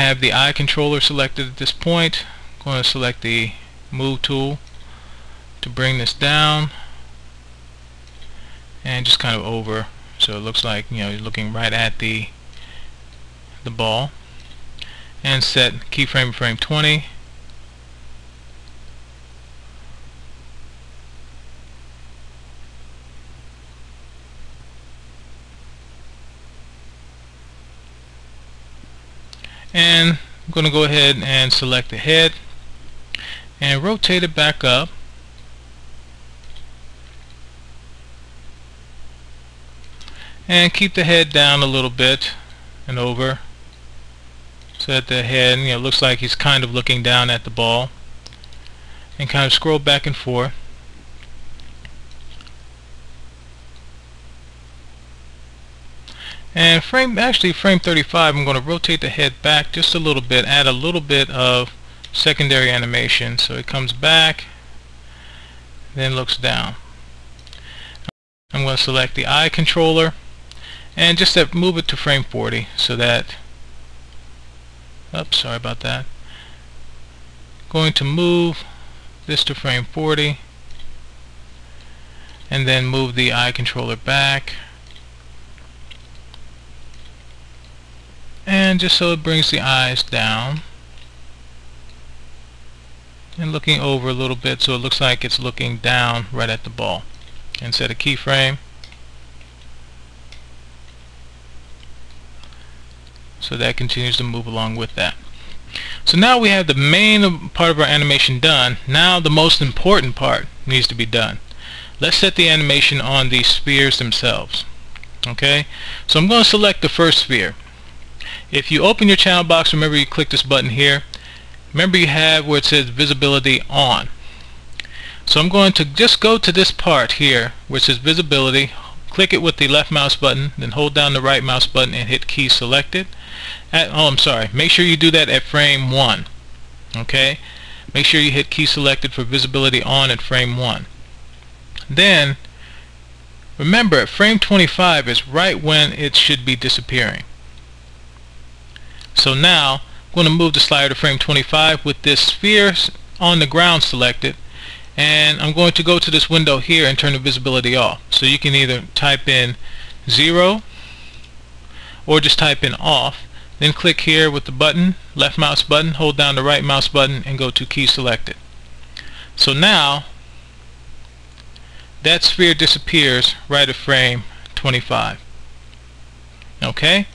have the eye controller selected at this point. I'm going to select the move tool to bring this down and just kind of over, so it looks like, you know, you're looking right at the ball, and set keyframe to frame 20. And I'm going to go ahead and select the head and rotate it back up. And keep the head down a little bit and over, so that the head, you know, looks like he's kind of looking down at the ball. And kind of scroll back and forth. And frame 35, I'm going to rotate the head back just a little bit, add a little bit of secondary animation, so it comes back, then looks down. I'm going to select the eye controller and just move it to frame 40, so that, oops, sorry about that. Going to move this to frame 40 and then move the eye controller back, and just so it brings the eyes down and looking over a little bit, so it looks like it's looking down right at the ball. And set a keyframe, so that continues to move along with that. So now we have the main part of our animation done. Now the most important part needs to be done. Let's set the animation on the spheres themselves. Okay, so I'm going to select the first sphere. If you open your channel box, remember you click this button here. Remember you have where it says visibility on. So I'm going to just go to this part here where it says visibility, click it with the left mouse button, then hold down the right mouse button and hit key selected. Make sure you do that at frame 1. Okay, make sure you hit key selected for visibility on at frame 1. Then remember, at frame 25 is right when it should be disappearing. So now I'm going to move the slider to frame 25 with this sphere on the ground selected, and I'm going to go to this window here and turn the visibility off. So you can either type in 0 or just type in off, then click here with the button, left mouse button, hold down the right mouse button and go to key selected. So now that sphere disappears right at frame 25. Okay,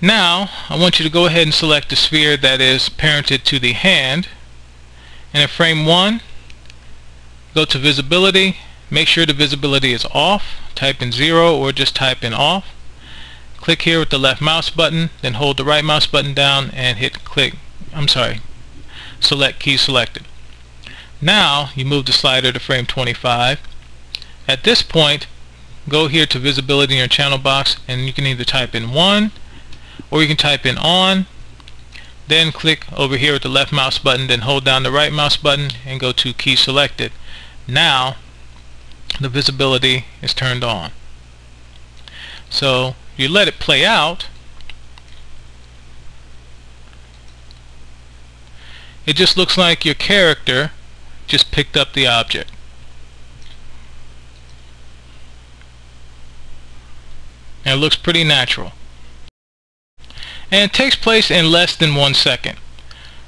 now I want you to go ahead and select the sphere that is parented to the hand, and at frame 1 go to visibility, make sure the visibility is off, type in 0 or just type in off, click here with the left mouse button, then hold the right mouse button down and hit select key selected. Now you move the slider to frame 25. At this point, go here to visibility in your channel box, and you can either type in 1 or you can type in on, then click over here with the left mouse button, then hold down the right mouse button and go to key selected. Now the visibility is turned on. So you let it play out, it just looks like your character just picked up the object. And it looks pretty natural. And it takes place in less than 1 second.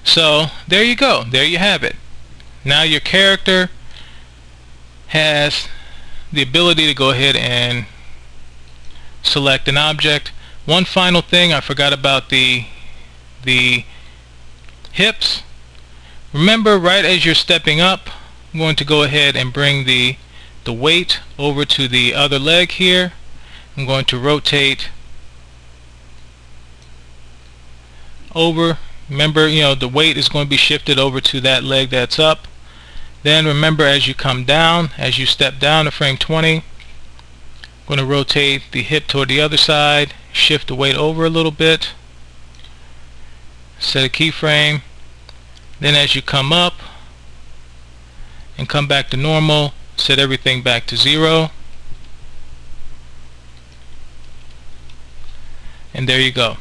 So there you go. There you have it. Now your character has the ability to go ahead and select an object. One final thing, I forgot about the hips. Remember, right as you're stepping up, I'm going to go ahead and bring the weight over to the other leg here. I'm going to rotate over. Remember, the weight is going to be shifted over to that leg that's up. Then remember, as you come down, as you step down to frame 20, I'm going to rotate the hip toward the other side, shift the weight over a little bit, set a keyframe. Then as you come up and come back to normal, set everything back to 0. And there you go.